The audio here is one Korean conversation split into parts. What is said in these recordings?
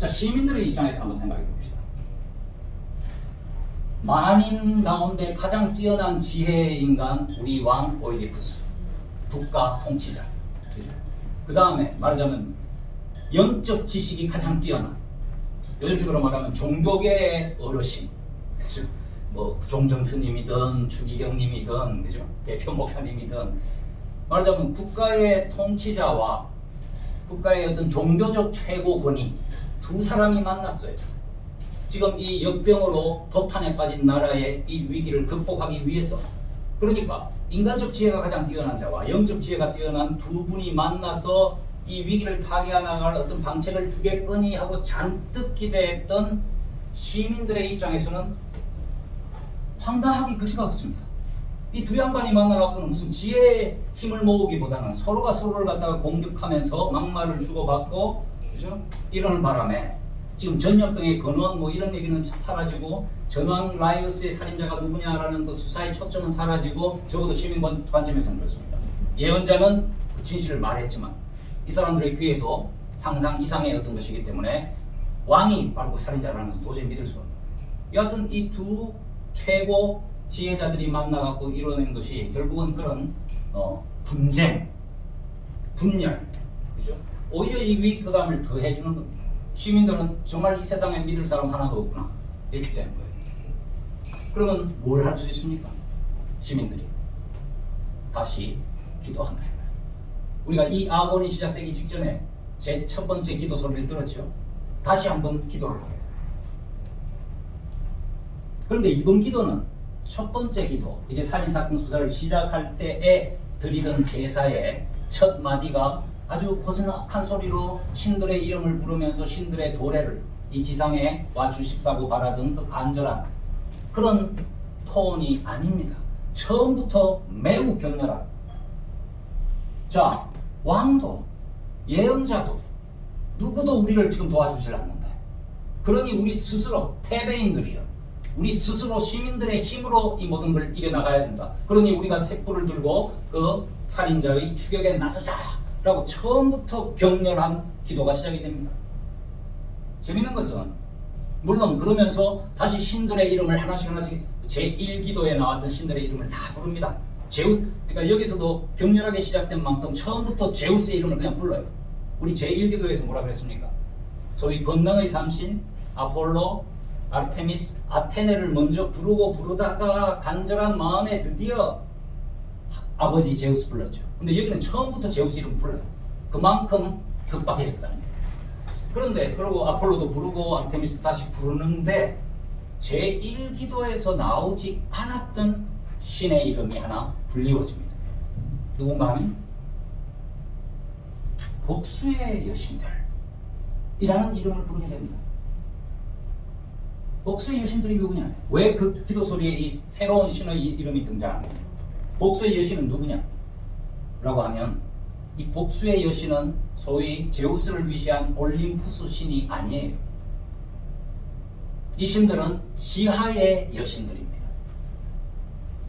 자, 시민들의 입장에서 한번 생각해 봅시다. 만인 가운데 가장 뛰어난 지혜의 인간, 우리 왕 오이디푸스, 국가 통치자. 그 다음에 말하자면 영적 지식이 가장 뛰어난, 요즘식으로 말하면 종교계의 어르신, 그죠? 뭐 종정 스님이든 주기경님이든, 그죠? 대표 목사님이든, 말하자면 국가의 통치자와 국가의 어떤 종교적 최고권위 두 사람이 만났어요. 지금 이 역병으로 도탄에 빠진 나라의 이 위기를 극복하기 위해서, 그러니까 인간적 지혜가 가장 뛰어난 자와 영적 지혜가 뛰어난 두 분이 만나서 이 위기를 타개해 나갈 어떤 방책을 주겠거니 하고 잔뜩 기대했던 시민들의 입장에서는 황당하기 그지가 없습니다. 이 두 양반이 만나갖고는 무슨 지혜의 힘을 모으기보다는 서로가 서로를 갖다가 공격하면서 막말을 주고받고, 그죠? 이런 바람에 지금 전염병의 근원 뭐 이런 얘기는 사라지고, 전황 라이어스의 살인자가 누구냐라는 그 수사의 초점은 사라지고, 적어도 시민 관점에서는 그렇습니다. 예언자는 그 진실을 말했지만 이 사람들의 귀에도 상상 이상의 어떤 것이기 때문에 왕이 바로 그 살인자라는 것은 도저히 믿을 수 없는, 여하튼 이 두 최고 지혜자들이 만나갖고 이뤄낸 것이 결국은 그런 분쟁, 분열, 그죠? 오히려 이 위기감을 더해주는 겁니다. 시민들은 정말 이 세상에 믿을 사람 하나도 없구나, 이렇게 되는 거예요. 그러면 뭘 할 수 있습니까? 시민들이 다시 기도한다. 우리가 이 악원이 시작되기 직전에 제 첫 번째 기도 소리를 들었죠. 다시 한번 기도를 하게 됩니다. 그런데 이번 기도는 첫 번째 기도, 이제 살인사건 수사를 시작할 때에 드리던 제사의 첫 마디가 아주 고즈넉한 소리로 신들의 이름을 부르면서 신들의 도래를 이 지상에 와 주십사고 바라던 그 간절한 그런 톤이 아닙니다. 처음부터 매우 격렬한. 자, 왕도 예언자도 누구도 우리를 지금 도와주질 않는다. 그러니 우리 스스로 태배인들이요, 우리 스스로 시민들의 힘으로 이 모든 걸 이겨나가야 된다. 그러니 우리가 횃불을 들고 그 살인자의 추격에 나서자 라고 처음부터 격렬한 기도가 시작이 됩니다. 재밌는 것은 물론 그러면서 다시 신들의 이름을 하나씩 제1기도에 나왔던 신들의 이름을 다 부릅니다. 제우스, 그러니까 여기서도 격렬하게 시작된 만큼 처음부터 제우스의 이름을 그냥 불러요. 우리 제1기도에서 뭐라 그랬습니까? 소위 권능의 삼신 아폴로, 아르테미스, 아테네를 먼저 부르다가 간절한 마음에 드디어 아버지 제우스 불렀죠. 근데 여기는 처음부터 제우스 이름 불러요. 그만큼 급박해졌다는 거예요. 그런데 그러고 아폴로도 부르고 아르테미스도 다시 부르는데 제1기도에서 나오지 않았던 신의 이름이 하나 불리워집니다. 누군가 하면 복수의 여신들이라는 이름을 부르게 됩니다. 복수의 여신들이 누구냐? 왜 그 기도 소리에 이 새로운 신의 이름이 등장합니다. 복수의 여신은 누구냐? 라고 하면 이 복수의 여신은 소위 제우스를 위시한 올림푸스 신이 아니에요. 이 신들은 지하의 여신들입니다.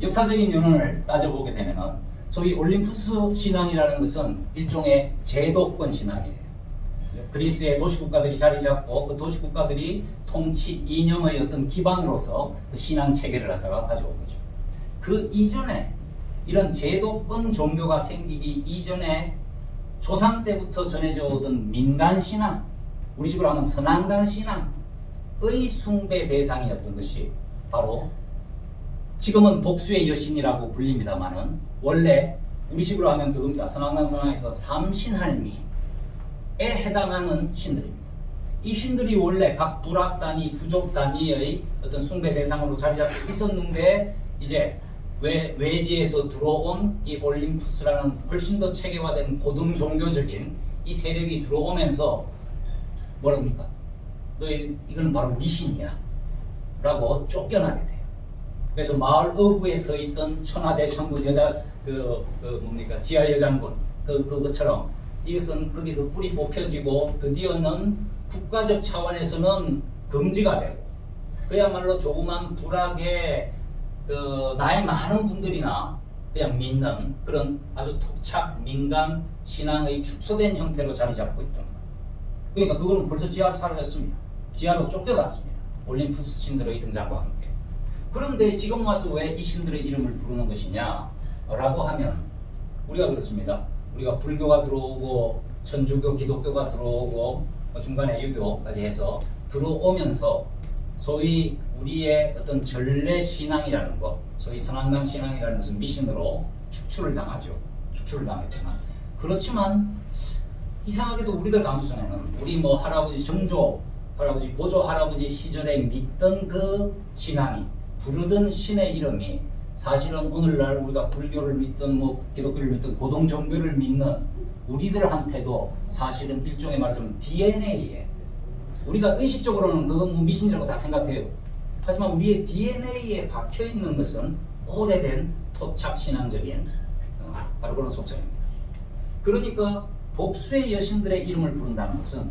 역사적인 연원을 따져보게 되면 소위 올림푸스 신앙이라는 것은 일종의 제도권 신앙이에요. 그리스의 도시국가들이 자리 잡고 그 도시국가들이 통치 이념의 어떤 기반으로서 그 신앙 체계를 갖다가 가져온 거죠. 그 이전에 이런 제도권 종교가 생기기 이전에 조상 때부터 전해져 오던 민간 신앙, 우리식으로 하면 선앙당 신앙의 숭배 대상이었던 것이 바로 지금은 복수의 여신이라고 불립니다만은 원래 우리식으로 하면 그겁니다. 선앙당 선앙에서 삼신할미에 해당하는 신들입니다. 이 신들이 원래 각 부락 단위, 부족 단위의 어떤 숭배 대상으로 자리 잡고 있었는데 이제 외지에서 들어온 이 올림푸스라는 훨씬 더 체계화된 고등 종교적인 이 세력이 들어오면서 뭐라 합니까? 너희 이건 바로 미신이야 라고 쫓겨나게 돼요. 그래서 마을 어부에 서 있던 천하대장군 여자 뭡니까 지하 여장군 그것처럼 이것은 거기서 뿌리 뽑혀지고 드디어는 국가적 차원에서는 금지가 되고 그야말로 조그만 부락의 나이 많은 분들이나 그냥 믿는 그런 아주 토착 민간 신앙의 축소된 형태로 자리 잡고 있던 것. 그러니까 그거는 벌써 지하로 사라졌습니다. 지하로 쫓겨갔습니다. 올림푸스 신들의 등장과 함께. 그런데 지금 와서 왜 이 신들의 이름을 부르는 것이냐 라고 하면 우리가 그렇습니다. 우리가 불교가 들어오고 천주교, 기독교가 들어오고 중간에 유교까지 해서 들어오면서 소위 우리의 어떤 전래 신앙이라는 것, 소위 선한강 신앙이라는 것은 미신으로 축출을 당하죠. 축출을 당했지만 그렇지만 이상하게도 우리들 감수성에는 우리 뭐 할아버지 정조, 할아버지 고조 할아버지 시절에 믿던 그 신앙이 부르던 신의 이름이 사실은 오늘날 우리가 불교를 믿든 뭐 기독교를 믿든 고동 종교를 믿는 우리들한테도 사실은 일종의 말하자면 DNA에 우리가 의식적으로는 그건 뭐 미신이라고 다 생각해요. 하지만 우리의 DNA에 박혀 있는 것은 오래된 토착 신앙적인 바로 그런 속성입니다. 그러니까 복수의 여신들의 이름을 부른다는 것은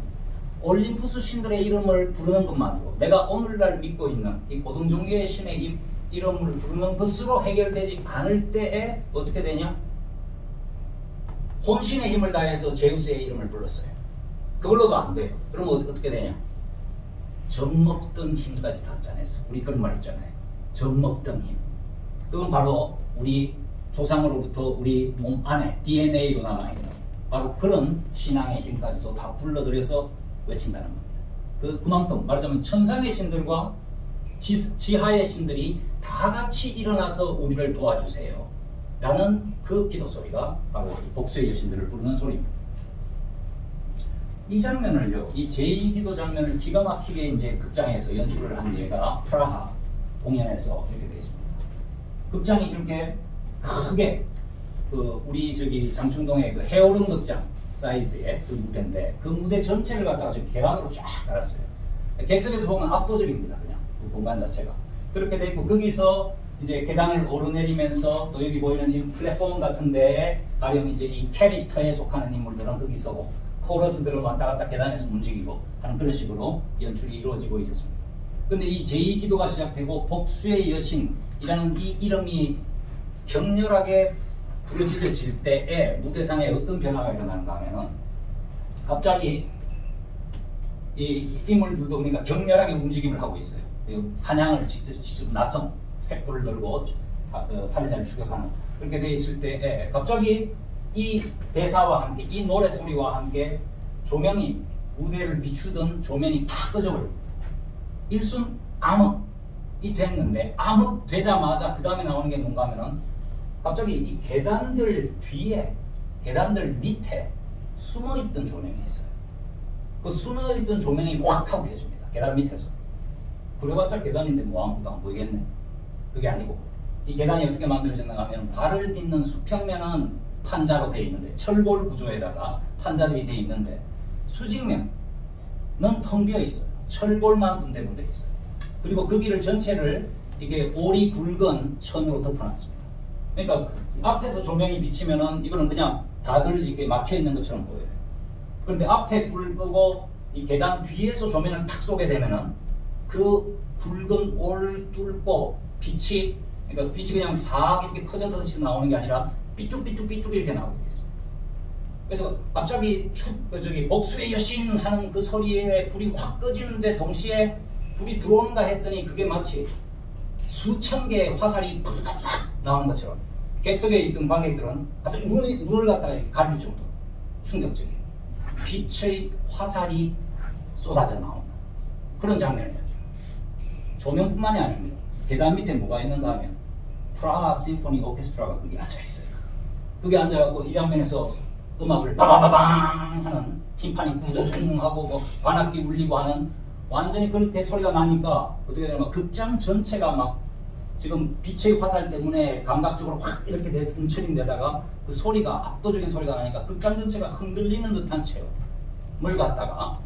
올림푸스 신들의 이름을 부르는 것만으로 내가 오늘날 믿고 있는 이 고등 종교의 신의 이름을 부르는 것으로 해결되지 않을 때에 어떻게 되냐? 혼신의 힘을 다해서 제우스의 이름을 불렀어요. 그걸로도 안 돼요. 그러면 어떻게 되냐? 젖먹던 힘까지 다 짜냈어. 우리 그런 말 있잖아요. 젖먹던 힘. 그건 바로 우리 조상으로부터 우리 몸 안에 DNA로 남아있는 바로 그런 신앙의 힘까지도 다 불러들여서 외친다는 겁니다. 그만큼 말하자면 천상의 신들과 지하의 신들이 다 같이 일어나서 우리를 도와주세요 라는 그 기도 소리가 바로 이 복수의 여신들을 부르는 소리입니다. 이 장면을요, 이 제2기도 장면을 기가 막히게 이제 극장에서 연출을 한 예가 프라하 공연에서 이렇게 되어 있습니다. 극장이 저렇게 크게 우리 저기 장충동의 그 해오름 극장 사이즈의 그 무대인데 그 무대 전체를 갖다가 좀 계단으로 쫙 깔았어요. 객석에서 보면 압도적입니다. 그냥 그 공간 자체가 그렇게 돼 있고 거기서 이제 계단을 오르내리면서 또 여기 보이는 이 플랫폼 같은 데에 가령 이제 이 캐릭터에 속하는 인물들은 거기 서고 코러스들은 왔다 갔다 계단에서 움직이고 하는 그런 식으로 연출이 이루어지고 있었습니다. 근데 이 제2기도가 시작되고 복수의 여신이라는 이 이름이 격렬하게 부르짖어질 때에 무대상에 어떤 변화가 일어나는가 하면은 갑자기 이 인물들도 그러니까 격렬하게 움직임을 하고 있어요. 사냥을 직접 나선 횃불을 들고 살인자를 추격하는 그렇게 돼 있을 때에 갑자기 이 대사와 함께 이 노래 소리와 함께 조명이 무대를 비추던 조명이 다 꺼져버립니다. 일순 암흑이 됐는데 암흑 되자마자 그 다음에 나오는 게 뭔가 하면은 갑자기 이 계단들 뒤에 계단들 밑에 숨어있던 조명이 있어요. 그 숨어있던 조명이 확 하고 켜집니다. 계단 밑에서. 그래봤자 계단인데 뭐 아무것도 안 보이겠네. 그게 아니고 이 계단이 어떻게 만들어졌는가 하면 발을 딛는 수평면은 판자로 되어 있는데 철골 구조에다가 판자들이 되어 있는데 수직면은 텅 비어 있어요. 철골만 군데군데 있어요. 그리고 그 길을 전체를 이게 오리 굵은 천으로 덮어놨습니다. 그러니까 앞에서 조명이 비치면은 이거는 그냥 다들 이렇게 막혀 있는 것처럼 보여요. 그런데 앞에 불을 끄고 이 계단 뒤에서 조명을 탁 쏘게 되면은 그 굵은 오를 뚫고 빛이 그러니까 빛이 그냥 싹 이렇게 퍼져듯이 나오는 게 아니라 삐쭉삐쭉 이렇게 나오게 돼 있어요. 그래서 갑자기 저기 복수의 여신 하는 그 소리에 불이 확 꺼지는데 동시에 불이 들어오는가 했더니 그게 마치 수천 개의 화살이 팍 나오는 것처럼 객석에 있던 관객들은 갑자기 눈을 갖다가 가릴 정도로 충격적인 빛의 화살이 쏟아져 나오는 그런 장면이었죠. 조명뿐만이 아닙니다. 계단 밑에 뭐가 있는가 하면 프라하 심포니 오케스트라가 거기 앉아있어요. 거기 앉아갖고 이 장면에서 음악을 빠바바방 하는 팀판이 구두둥 하고 뭐 관악기 울리고 하는 완전히 그렇게 소리가 나니까 어떻게 되냐면 극장 전체가 막 지금 빛의 화살 때문에 감각적으로 확 이렇게 움츠린데다가 그 소리가 압도적인 소리가 나니까 극장 전체가 흔들리는 듯한 체험을 갖다가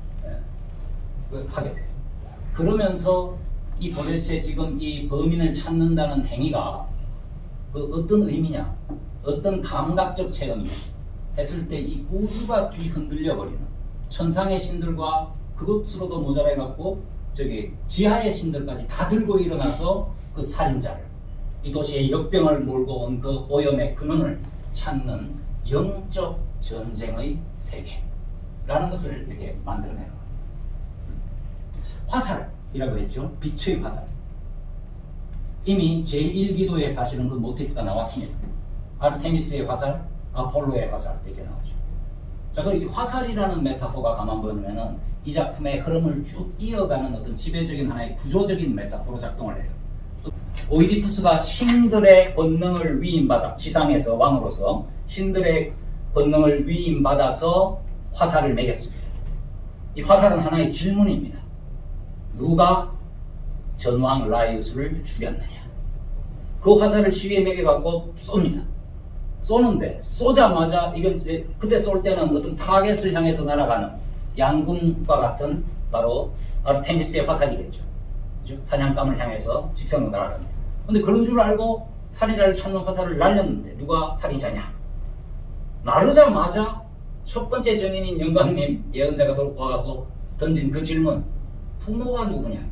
하게 돼요. 그러면서 이 도대체 지금 이 범인을 찾는다는 행위가 그 어떤 의미냐, 어떤 감각적 체험이냐 했을 때 이 우주가 뒤흔들려 버리는 천상의 신들과 그것으로도 모자라갖고 저기 지하의 신들까지 다 들고 일어나서 그 살인자를 이 도시의 역병을 몰고 온 그 오염의 근원을 찾는 영적 전쟁의 세계를 라는 것을 이렇게 만들어내는 거예요. 화살이라고 했죠. 빛의 화살. 이미 제1기도에 사실은 그 모티프가 나왔습니다. 아르테미스의 화살, 아폴로의 화살 이렇게 나오죠. 자, 그리고 이 화살이라는 메타포가 가만 보면은 이 작품의 흐름을 쭉 이어가는 어떤 지배적인 하나의 구조적인 메타포로 작동을 해요. 오이디푸스가 신들의 권능을 위임받아, 지상에서 왕으로서 신들의 권능을 위임받아서 화살을 매겼습니다. 이 화살은 하나의 질문입니다. 누가 전왕 라이우스를 죽였느냐? 그 화살을 시위에 매겨갖고 쏩니다. 쏘는데 쏘자마자 이건 이제 그때 쏠 때는 어떤 타겟을 향해서 날아가는 양궁과 같은 바로 아르테미스의 화살이겠죠. 그죠? 사냥감을 향해서 직선으로 날아갑니다. 근데 그런 줄 알고 살인자를 찾는 화살을 날렸는데 누가 살인자냐? 나르자마자 첫 번째 증인인 영광님 예언자가 와갖고 던진 그 질문, 부모가 누구냐?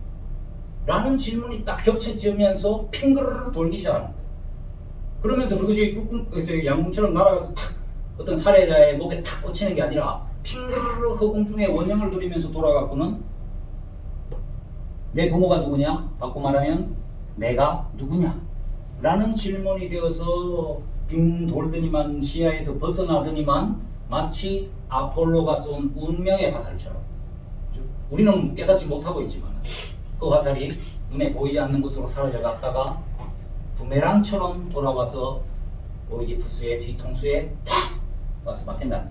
라는 질문이 딱 겹쳐지면서 핑그르르 돌기 시작하는 거예요. 그러면서 그것이 양궁처럼 날아가서 탁 어떤 살해자의 목에 탁 꽂히는 게 아니라 핑그르르 허공 중에 원형을 그리면서 돌아가고는 내 부모가 누구냐? 바꿔 말하면 내가 누구냐? 라는 질문이 되어서 빙 돌더니만 시야에서 벗어나더니만 마치 아폴로가 쏜 운명의 화살처럼 우리는 깨닫지 못하고 있지만 그 화살이 눈에 보이지 않는 곳으로 사라져 갔다가 부메랑처럼 돌아와서 오이디푸스의 뒤통수에 탁 와서 막힌다.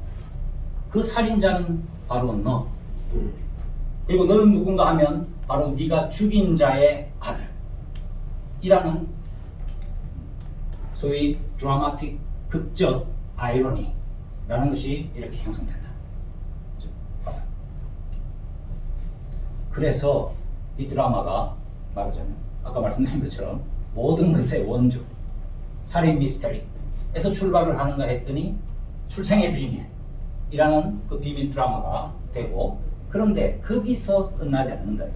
그 살인자는 바로 너. 그리고 너는 누군가 하면 바로 네가 죽인 자의 아들이라는 소위 드라마틱 극적 아이러니라는 것이 이렇게 형성된다. 그래서 이 드라마가 말하자면 아까 말씀드린 것처럼 모든 것의 원조 살인 미스터리에서 출발을 하는가 했더니 출생의 비밀이라는 그 비밀 드라마가 되고, 그런데 거기서 끝나지 않는다.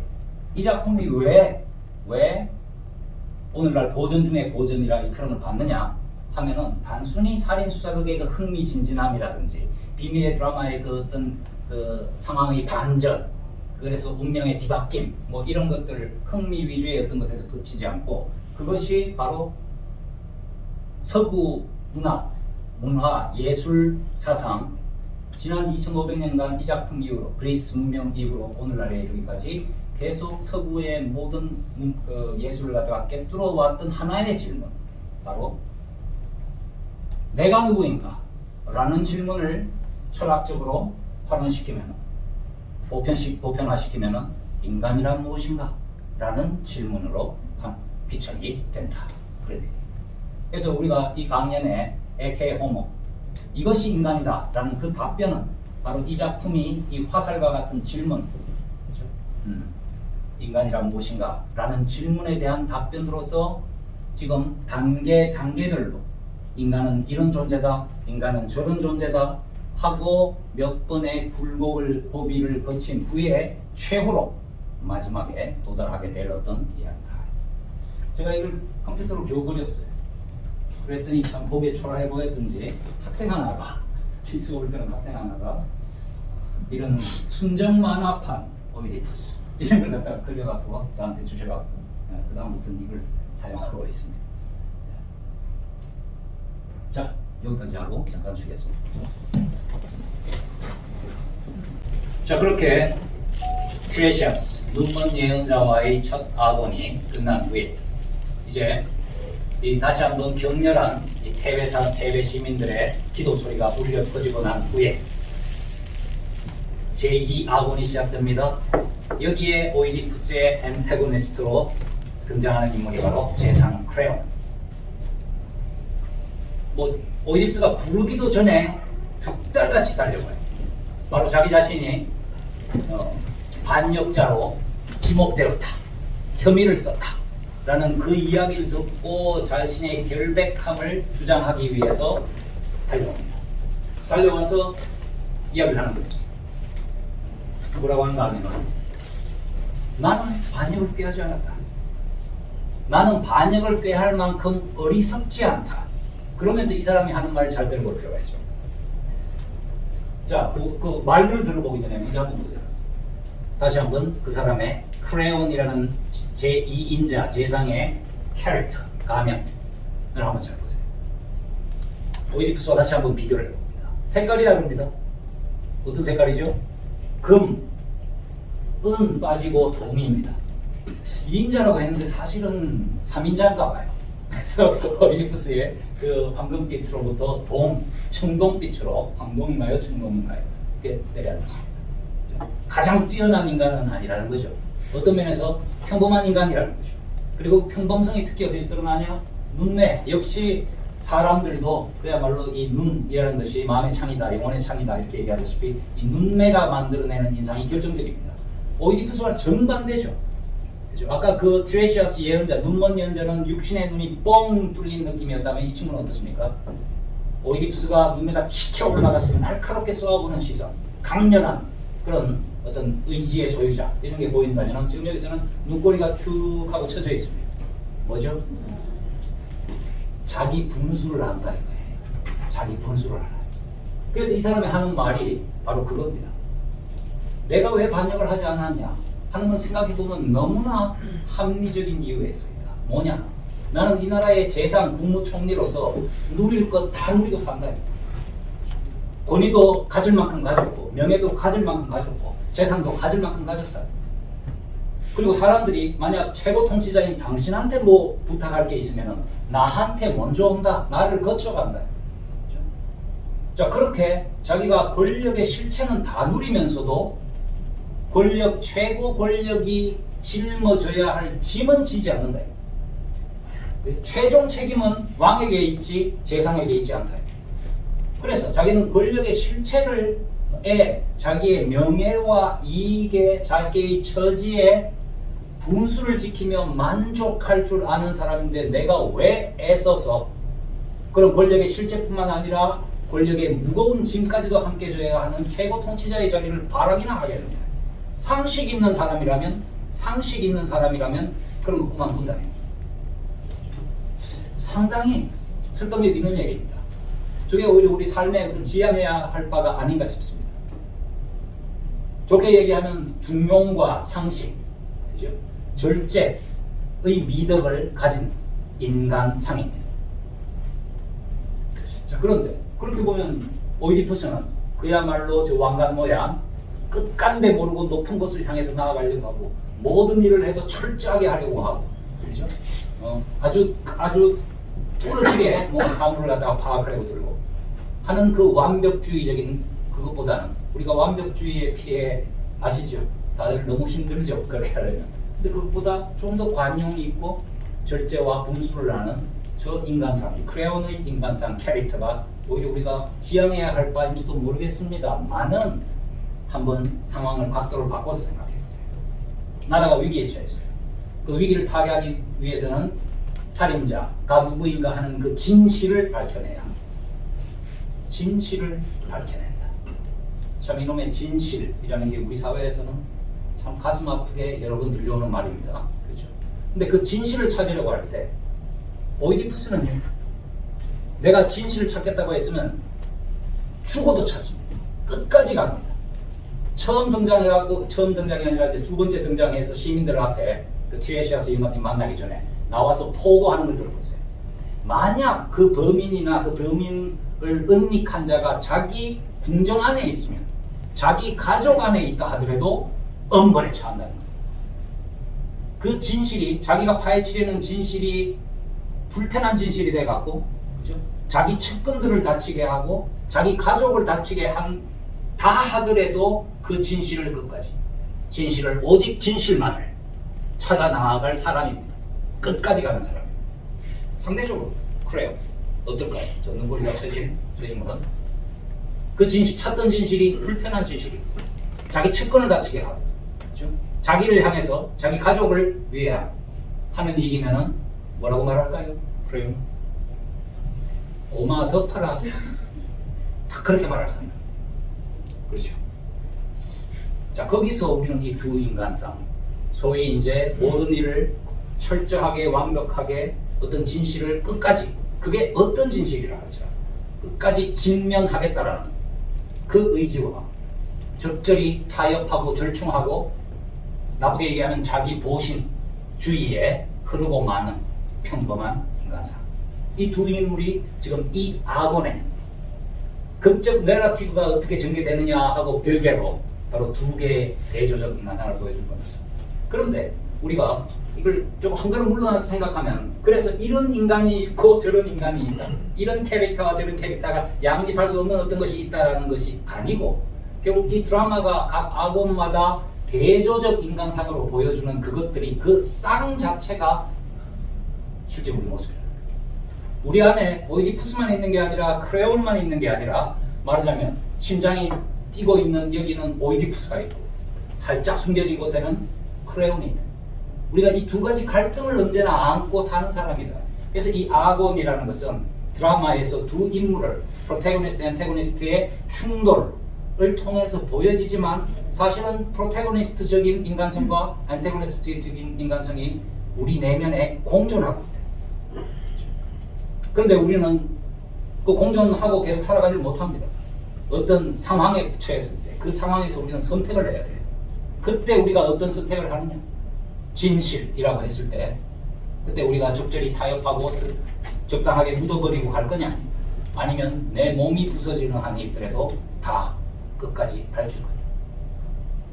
이 작품이 왜 오늘날 고전 중에 고전이라 일컬음을 받느냐 하면은 단순히 살인수사극의 그 흥미진진함이라든지 비밀의 드라마의 그 어떤 그 상황의 반전, 그래서 운명의 뒤바뀜 뭐 이런 것들 흥미 위주의 어떤 것에서 그치지 않고, 그것이 바로 서구 문화, 예술 사상 지난 2500년간 이 작품 이후로 그리스 문명 이후로 오늘날에 이르기까지 계속 서구의 모든 그 예술을 갖다가 꿰뚫어 왔던 하나의 질문, 바로 내가 누구인가? 라는 질문을 철학적으로 환원시키면 보편화시키면 인간이란 무엇인가? 라는 질문으로 귀착이 된다. 그래서 우리가 이 강연에 에케 호모, 이것이 인간이다 라는 그 답변은 바로 이 작품이 이 화살과 같은 질문, 인간이란 무엇인가? 라는 질문에 대한 답변으로서 지금 단계별로 인간은 이런 존재다, 인간은 저런 존재다 하고 몇 번의 고비를 거친 후에 최후로 마지막에 도달하게 될 어떤 이야기다. 제가 이걸 컴퓨터로 겨우 그렸어요. 그랬더니 참 보기에 초라해 보였던지 학생 하나가, 지수올 때는 학생 하나가 이런 순정 만화판 오이디푸스 이런 걸 갖다가 그려갖고 저한테 주셔갖고 그 다음부터는 이걸 사용하고 있습니다. 자, 여기까지 하고 잠깐 쉬겠습니다. 자, 그렇게 크레시아스 눈먼 예언자와의 첫 아곤이 끝난 후에 이제 다시 한번 격렬한 태외 시민들의 기도 소리가 울려 퍼지고 난 후에 제2 아곤이 시작됩니다. 여기에 오이디푸스의 엔타고니스트로 등장하는 인물이 바로 재상 크레온. 오이디푸스가 부르기도 전에 득달같이 달려가요. 바로 자기 자신이 반역자로 지목되었다, 혐의를 썼다 라는 그 이야기를 듣고 자신의 결백함을 주장하기 위해서 달려옵니다. 달려와서 이야기를 하는 거예요. 뭐라고 하는가 하면, 나는 반역을 꾀하지 않았다. 나는 반역을 꾀할 만큼 어리석지 않다. 그러면서 이 사람이 하는 말을 잘 들어볼 필요가 있습니다. 자, 그 말들을 들어보기 전에 문제 한번 보세요. 다시 한번 그 사람의 크레온이라는 제2인자 제상의 캐릭터, 가면을 한번 잘 보세요. 오이디푸스와 다시 한번 비교를 해봅니다. 색깔이라 그럽니다. 어떤 색깔이죠? 금, 은 빠지고 동입니다. 2인자라고 했는데 사실은 3인자인가 봐요. 그래서 오이디푸스의 그 황금빛으로부터 동, 청동빛으로, 황동인가요? 청동인가요? 이렇게 내려앉았습니다. 가장 뛰어난 인간은 아니라는 거죠. 어떤 면에서 평범한 인간이라는 거죠. 그리고 평범성이 특히 어디서 드러나냐? 눈매. 역시 사람들도 그야말로 이 눈이라는 것이 마음의 창이다, 영혼의 창이다 이렇게 얘기하다시피 이 눈매가 만들어내는 인상이 결정적입니다. 오이디푸스와 정반대죠. 그죠? 아까 그 트레시아스 예언자, 눈먼 예언자는 육신의 눈이 뻥 뚫린 느낌이었다면 이 친구는 어떻습니까? 오이디푸스가 눈매가 치켜 올라갔으면 날카롭게 쏘아보는 시선, 강렬한 그런 어떤 의지의 소유자 이런 게 보인다면 지금 여기서는 눈꼬리가 쭉 하고 쳐져 있습니다. 뭐죠? 자기 분수를 안다 이거예요. 자기 분수를 알아요. 그래서 이 사람이 하는 말이 바로 그겁니다. 내가 왜 반역을 하지 않았냐 하는 건 생각해보면 너무나 합리적인 이유에서이다. 뭐냐? 나는 이 나라의 재상 국무총리로서 누릴 것 다 누리고 산다. 권위도 가질 만큼 가졌고 명예도 가질 만큼 가졌고 재산도 가질 만큼 가졌다. 그리고 사람들이 만약 최고 통치자인 당신한테 뭐 부탁할 게 있으면 나한테 먼저 온다. 나를 거쳐간다. 자, 그렇게 자기가 권력의 실체는 다 누리면서도 권력, 최고 권력이 짊어져야 할 짐은 지지 않는다. 최종 책임은 왕에게 있지 재상에게 있지 않다. 그래서 자기는 권력의 실체를 자기의 명예와 이익에 자기의 처지에 분수를 지키며 만족할 줄 아는 사람인데 내가 왜 애써서 그런 권력의 실체뿐만 아니라 권력의 무거운 짐까지도 함께 져야 하는 최고 통치자의 자리를 바라기나 하겠느냐. 상식 있는 사람이라면 그런 거 그만둔다. 상당히 설득력 있는 얘기입니다. 저게 오히려 우리 삶에 어떤 지향해야 할 바가 아닌가 싶습니다. 좋게 얘기하면 중용과 상식, 그죠? 절제의 미덕을 가진 인간상입니다. 자, 그런데 그렇게 보면 오이디푸스는 그야말로 저 왕관 모양 끝간데 모르고 높은 곳을 향해서 나아가려고 하고 모든 일을 해도 철저하게 하려고 하고, 그렇죠? 아주 뚜렷하게 뭐 사물을 갖다가 파악을 하고 들고 하는 그 완벽주의적인 그것보다는 우리가 완벽주의의 피해 아시죠? 다들 너무 힘들죠? 그렇게 하려면. 근데 그것보다 좀 더 관용이 있고 절제와 분수를 아는 저 인간상, 크레온의 인간상 캐릭터가 오히려 우리가 지향해야 할 바인지도 모르겠습니다만은 한번 상황을 각도를 바꿔서 생각해 보세요. 나라가 위기에 처했어요. 그 위기를 타개하기 위해서는 살인자가 누구인가 하는 그 진실을 밝혀내야 합니다. 진실을 밝혀낸다. 참 이놈의 진실이라는 게 우리 사회에서는 참 가슴 아프게 여러 번 들려오는 말입니다. 그렇죠? 근데 그 진실을 찾으려고 할 때 오이디푸스는 내가 진실을 찾겠다고 했으면 죽어도 찾습니다. 끝까지 갑니다. 처음 등장이 아니라 이제 두 번째 등장해서 시민들 앞에 그 티레시아스 임금님 만나기 전에 나와서 포고하는 걸 들어보세요. 만약 그 범인이나 그 범인을 은닉한 자가 자기 궁정 안에 있으면 자기 가족 안에 있다 하더라도 엄벌에 처한다는 거예요. 그 진실이 자기가 파헤치려는 진실이 불편한 진실이 돼갖고, 그죠? 자기 측근들을 다치게 하고 자기 가족을 다치게 다 하더라도 그 진실을 끝까지 오직 진실만을 찾아 나아갈 사람입니다. 끝까지 가는 사람입니다. 상대적으로 그래요. 어떨까요? 저 눈꼬리가 쳐진 저 인물은 그 진실, 찾던 진실이 불편한 진실이고 자기 측근을 다치게 하고, 그렇죠? 자기를 향해서 자기 가족을 위해 하는 일이면은 뭐라고 말할까요? 그래요. 고마 덮어라. 다 그렇게 말할 사람. 그렇죠. 자, 거기서 우리는 이 두 인간상, 소위 이제 모든 일을 철저하게 완벽하게 어떤 진실을 끝까지, 그게 어떤 진실이라 하죠. 끝까지 직면하겠다라는 그 의지와 적절히 타협하고 절충하고 나쁘게 얘기하면 자기 보신주의에 흐르고 마는 평범한 인간상. 이 두 인물이 지금 이 악원의 극적 내러티브가 어떻게 전개되느냐 하고 별개로 바로 두 개의 대조적 인간상을 보여줄 겁니다. 그런데 우리가 이걸 좀 한 걸음 물러나서 생각하면 그래서 이런 인간이 있고 저런 인간이 있다. 이런 캐릭터와 저런 캐릭터가 양립할 수 없는 어떤 것이 있다라는 것이 아니고 결국 이 드라마가 각 악원마다 대조적 인간상으로 보여주는 그것들이 그 쌍 자체가 실제 우리 모습이다. 우리 안에 오이디푸스만 있는 게 아니라 크레온만 있는 게 아니라 말하자면 심장이 뛰고 있는 여기는 오이디푸스가 있고 살짝 숨겨진 곳에는 크레온이 있다. 우리가 이 두 가지 갈등을 언제나 안고 사는 사람이다. 그래서 이 아곤이라는 것은 드라마에서 두 인물을 프로테고니스트, 엔테고니스트의 충돌을 통해서 보여지지만 사실은 프로테고니스트적인 인간성과 엔테고니스트적인 인간성이 우리 내면에 공존하고 있다. 그런데 우리는 그 공존하고 계속 살아가지 못합니다. 어떤 상황에 처했을 때 그 상황에서 우리는 선택을 해야 돼요. 그때 우리가 어떤 선택을 하느냐? 진실이라고 했을 때 그때 우리가 적절히 타협하고 적당하게 묻어버리고 갈 거냐? 아니면 내 몸이 부서지는 한이 있더라도 다 끝까지 밝힐 거냐?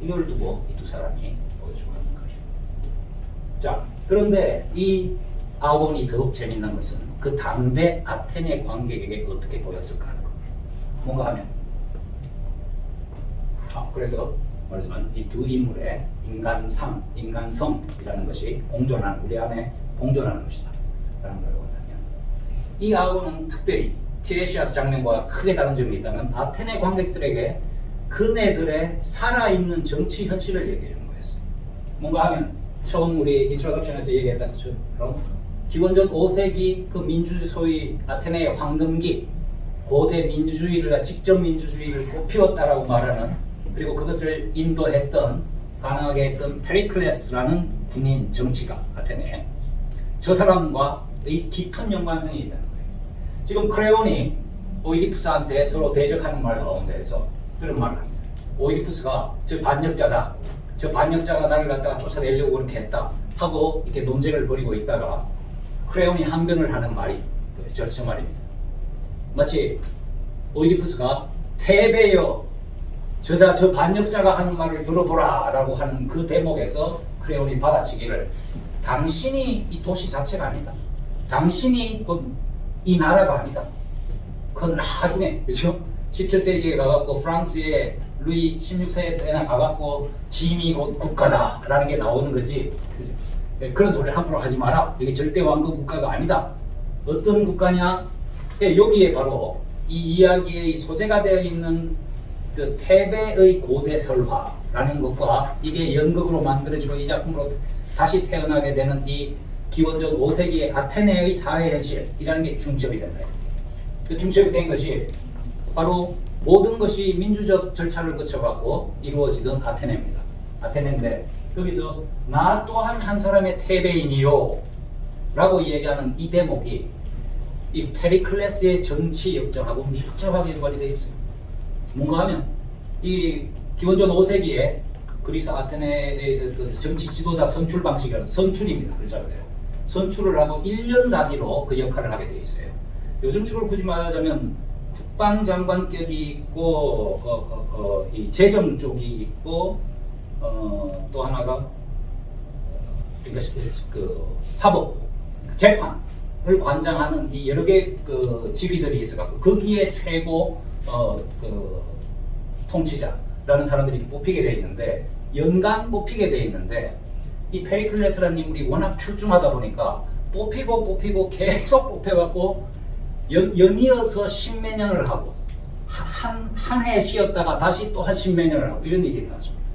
이걸 두고 이 두 사람이 보여주고 있는 것이죠. 자, 그런데 이 아곤이 더욱 재밌는 것은 그 당대 아테네 관객에게 어떻게 보였을까 하는 겁니다. 뭔가 하면 그래서 말하자면 이 두 인물의 인간상, 인간성이라는 것이 공존하는 우리 안에 공존하는 것이다 라는 걸 본다면 이 아곤은 특별히 티레시아스 장면과 크게 다른 점이 있다면 아테네 관객들에게 그네들의 살아있는 정치 현실을 얘기해 주는 거였어요. 뭔가 하면 처음 우리 인트로덕션에서 얘기했던 것처럼 기원전 5세기 그 민주주의 소위 아테네의 황금기 고대 민주주의를 직접 민주주의를 꽃피웠다라고 말하는 그리고 그것을 인도했던 가능하게 했던 페리클레스라는 군인 정치가 아테네에 저 사람과의 깊은 연관성이 있다는 거예요. 지금 크레온이 오이디푸스한테 서로 대적하는 말 가운데에서 그런 말을 합니다. 오이디푸스가 저 반역자다. 저 반역자가 나를 갖다가 쫓아내려고 그렇게 했다. 하고 이렇게 논쟁을 벌이고 있다가 크레온이 항변을 하는 말이 저 말입니다. 마치 오이디푸스가 테베여 저 반역자가 하는 말을 들어보라 라고 하는 그 대목에서 크레온이 받아치기를 당신이 이 도시 자체가 아니다. 당신이 이 나라가 아니다. 그건 나중에 그렇죠? 17세기에 가갖고 프랑스의 루이 16세 때나 가갖고 짐이 곧 국가다 라는 게 나오는 거지. 그렇죠? 그런 소리를 함부로 하지 마라. 이게 절대 왕국 국가가 아니다. 어떤 국가냐? 여기에 바로 이 이야기의 소재가 되어 있는 그 테베의 고대 설화라는 것과 이게 연극으로 만들어지고 이 작품으로 다시 태어나게 되는 이 기원전 5세기의 아테네의 사회 현실이라는 게 중첩이 된 거예요. 그 중첩이 된 것이 바로 모든 것이 민주적 절차를 거쳐갖고 이루어지던 아테네입니다. 아테네인데 여기서 나 또한 한 사람의 테베인이요 라고 얘기하는 이 대목이 이 페리클레스의 정치 역정하고 밀접하게 연관이 되어 있어요. 뭔가 하면 이 기원전 5세기에 그리스 아테네의 정치 지도자 선출 방식이라는 선출입니다. 글자 그대로 선출을 하고 1년 단위로 그 역할을 하게 되어 있어요. 요즘식으로 굳이 말하자면 국방장관격이 있고 이 재정 쪽이 있고 또 하나가 그 사법 재판을 관장하는 이 여러 개 그 직위들이 있어갖고 거기에 최고 그 통치자라는 사람들이 뽑히게 돼 있는데 연간 뽑히게 돼 있는데 이 페리클레스라는 인물이 워낙 출중하다 보니까 뽑히고 계속 뽑혀갖고 연이어서 십몇 년을 하고 한 해 쉬었다가 다시 또 한 십몇 년을 하고 이런 일이 나왔습니다.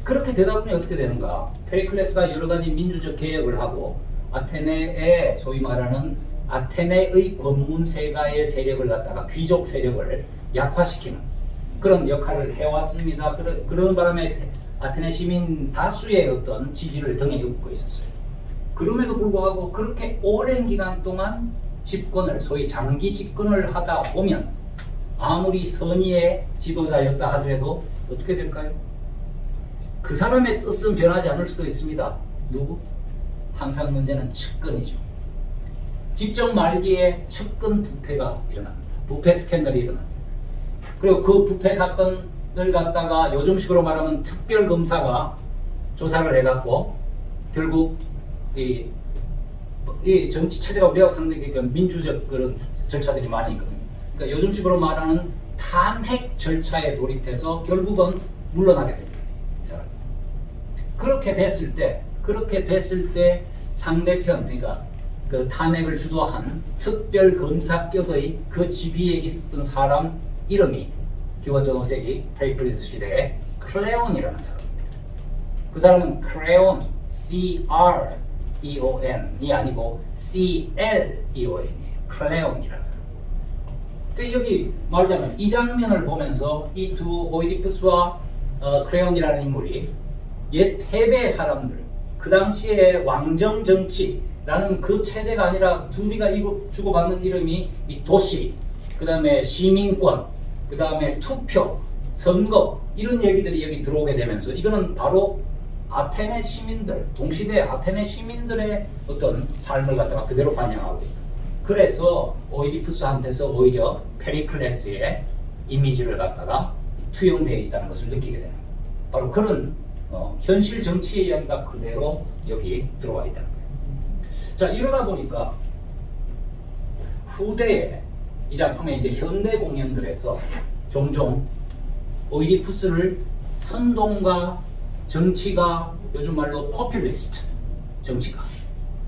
그렇게 되다 보니 어떻게 되는가? 페리클레스가 여러 가지 민주적 개혁을 하고 아테네의 소위 말하는 아테네의 권문세가의 세력을 갖다가 귀족 세력을 약화시키는 그런 역할을 해왔습니다. 그런 바람에 아테네 시민 다수의 어떤 지지를 등에 업고 있었어요. 그럼에도 불구하고 그렇게 오랜 기간 동안 집권을 소위 장기 집권을 하다 보면 아무리 선의의 지도자였다 하더라도 어떻게 될까요? 그 사람의 뜻은 변하지 않을 수도 있습니다. 누구? 항상 문제는 측근이죠. 집정 말기에 측근 부패가 일어납니다. 부패 스캔들이 일어납니다. 그리고 그 부패 사건을 갖다가 요즘식으로 말하면 특별검사가 조사를 해갖고 결국 이 정치 체제가 우리하고 상당히 민주적 그런 절차들이 많이 있거든요. 그러니까 요즘식으로 말하는 탄핵 절차에 돌입해서 결국은 물러나게 됩니다. 이 사람. 그렇게 됐을 때 상대편, 그러니까 그 탄핵을 주도한 특별검사격의 그 지위에 있었던 사람 이름이 기원전 5세기 페리클리스 시대에 클레온이라는 사람입니다. 그 사람은 크레온, C-R-E-O-N이 아니고 C-L-E-O-N이에요. 클레온이라는 사람. 그러니까 여기 말하자면 이 장면을 보면서 이 두 오이디푸스와 크레온이라는 인물이 옛 테베의 사람들, 그 당시에 왕정 정치라는 그 체제가 아니라 둘이가 주고받는 이름이 이 도시, 그 다음에 시민권, 그 다음에 투표, 선거 이런 얘기들이 여기 들어오게 되면서 이거는 바로 아테네 시민들, 동시대 아테네 시민들의 어떤 삶을 갖다가 그대로 반영하고 있다. 그래서 오이디푸스한테서 오히려 페리클레스의 이미지를 갖다가 투영되어 있다는 것을 느끼게 되는 거예요. 바로 그런 현실 정치의 이야기가 그대로 여기 들어와 있다는 거예요. 자, 이러다 보니까 후대에 이 작품의 이제 현대 공연들에서 종종 오이디푸스를 선동가, 정치가, 요즘 말로 포퓰리스트 정치가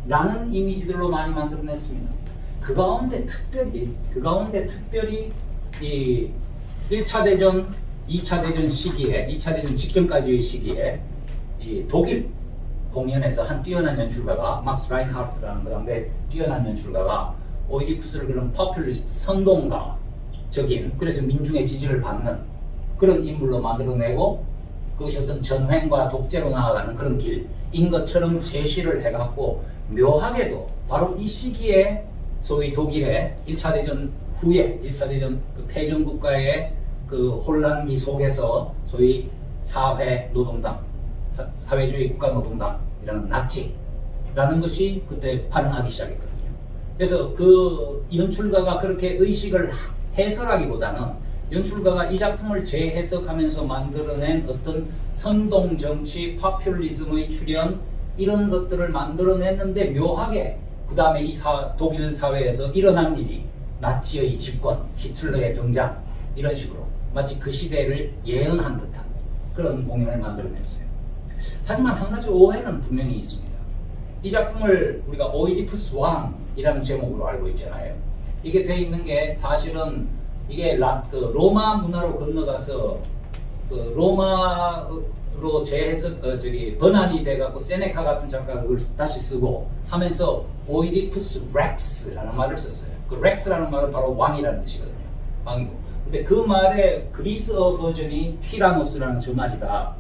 라는 이미지들로 많이 만들어냈습니다. 그 가운데 특별히 이 1차 대전, 2차 대전 시기에, 2차 대전 직전까지의 시기에 이 독일 공연에서 한 뛰어난 연출가가 막스 라인하르트라는 그런데 뛰어난 연출가가 오이디푸스를 그런 포퓰리스트 선동가적인, 그래서 민중의 지지를 받는 그런 인물로 만들어내고 그것이 어떤 전횡과 독재로 나아가는 그런 길인 것처럼 제시를 해갖고 묘하게도 바로 이 시기에 소위 독일의 1차 대전 후에 1차 대전 그 패전 국가의 그 혼란기 속에서 소위 사회 노동당, 사회주의 국가 노동당이라는 나치라는 것이 그때 발흥하기 시작했거든요. 그래서 그 연출가가 그렇게 의식을 해설하기보다는 연출가가 이 작품을 재해석하면서 만들어낸 어떤 선동 정치, 파퓰리즘의 출현 이런 것들을 만들어냈는데 묘하게 그 다음에 이 독일 사회에서 일어난 일이 나치의 집권, 히틀러의 등장 이런 식으로 마치 그 시대를 예언한 듯한 그런 공연을 만들어냈어요. 하지만 한 가지 오해는 분명히 있습니다. 이 작품을 우리가 오이디푸스 왕이라는 제목으로 알고 있잖아요. 이게 돼 있는 게 사실은 이게 로마 문화로 건너가서 그 로마로 재해석 번안이 돼갖고 세네카 같은 작가가 그걸 다시 쓰고 하면서 오이디푸스 렉스라는 말을 썼어요. 그 렉스라는 말은 바로 왕이라는 뜻이거든요. 왕이고. 근데 그 말의 그리스어 버전이 티라노스라는 저 말이다.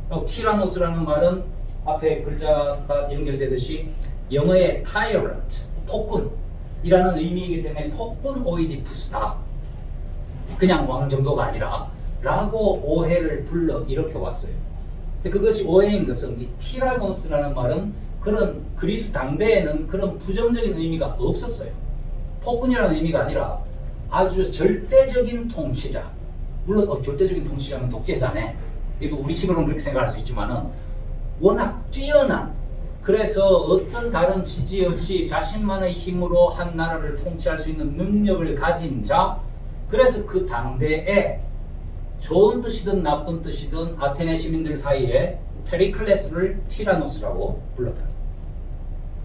그리고 티라노스라는 말은 앞에 글자가 연결되듯이 영어의 tyrant, 폭군이라는 의미이기 때문에 폭군 오이디푸스다. 그냥 왕 정도가 아니라 라고 오해를 불러 이렇게 왔어요. 근데 그것이 오해인 것은 이 티라노스라는 말은 그런 그리스 당대에는 그런 부정적인 의미가 없었어요. 폭군이라는 의미가 아니라 아주 절대적인 통치자. 물론 절대적인 통치자면 독재자네. 그리고 우리 식으로는 그렇게 생각할 수 있지만은 워낙 뛰어난, 그래서 어떤 다른 지지 없이 자신만의 힘으로 한 나라를 통치할 수 있는 능력을 가진 자. 그래서 그 당대에 좋은 뜻이든 나쁜 뜻이든 아테네 시민들 사이에 페리클레스를 티라노스라고 불렀다.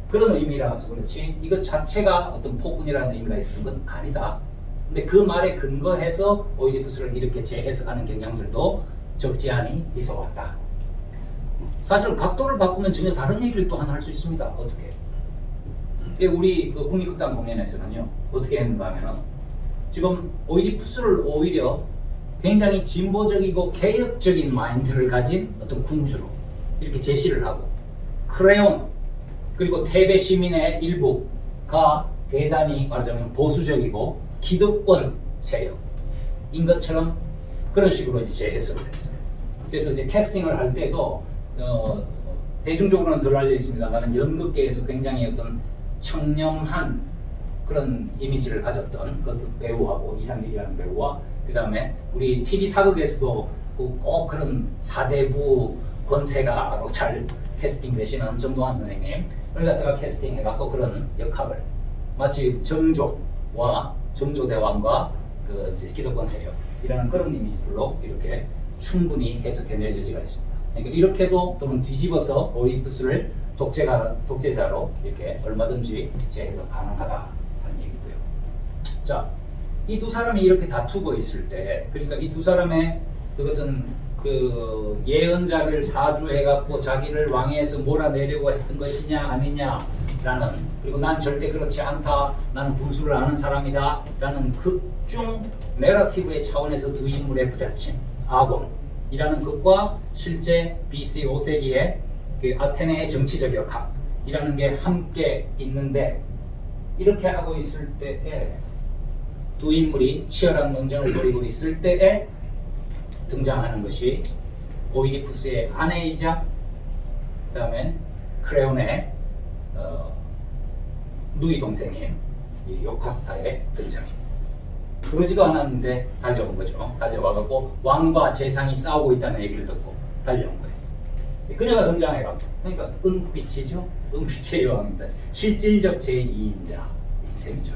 그런 의미라서 그렇지 이것 자체가 어떤 폭군이라는 의미가 있는 건 아니다. 근데 그 말에 근거해서 오이디푸스를 이렇게 재해석하는 경향들도 적지 않이 있어 왔다. 사실 각도를 바꾸면 전혀 다른 얘기를 또 하나 할 수 있습니다. 어떻게? 우리 그 국립극단 공연에서는요 어떻게 했는가 하면은 지금 오이디푸스를 오히려 굉장히 진보적이고 개혁적인 마인드를 가진 어떤 군주로 이렇게 제시를 하고 크레온 그리고 테베 시민의 일부가 대단히 말하자면 보수적이고 기득권 세력 것처럼 그런 식으로 이제 재해석을 했어요. 그래서 이제 캐스팅을 할 때도 대중적으로는 덜 알려 있습니다만 연극계에서 굉장히 어떤 청렴한 그런 이미지를 가졌던 그 배우하고 이상직이라는 배우와 그 다음에 우리 TV 사극에서도 꼭 그런 사대부 권세가로 잘 캐스팅 되시는 정동환 선생님을 갖다가 캐스팅해갖고 그런 역학을 마치 정조대왕과 그 이제 기득권 세력이라는 그런 이미지들로 이렇게 충분히 해석해낼 여지가 있습니다. 그러니까 이렇게도 또는 뒤집어서 오이디푸스를 독재자로 이렇게 얼마든지 재해석 가능하다는 얘기고요. 자, 이 두 사람이 이렇게 다투고 있을 때, 그러니까 이 두 사람의 그것은 그 예언자를 사주해갖고 자기를 왕위에서 몰아내려고 했던 것이냐 아니냐라는, 그리고 난 절대 그렇지 않다, 나는 분수를 아는 사람이다라는 극중 내러티브의 차원에서 두 인물의 부딪힘, 아곤이라는 것과 실제 BC 5세기의 그 아테네의 정치적 역학이라는 게 함께 있는데, 이렇게 하고 있을 때에 두 인물이 치열한 논쟁을 벌이고 있을 때에 등장하는 것이 오이디푸스의 아내이자 그 다음에 크레온의 누이 동생인 이 요카스타의 등장입니다. 부르지도 않았는데 달려온 거죠. 달려와갖고 왕과 재상이 싸우고 있다는 얘기를 듣고 달려온 거예요. 그녀가 등장해갖고, 그러니까 은빛이죠. 은빛의 여왕입니다. 실질적 제2인자 이 셈이죠.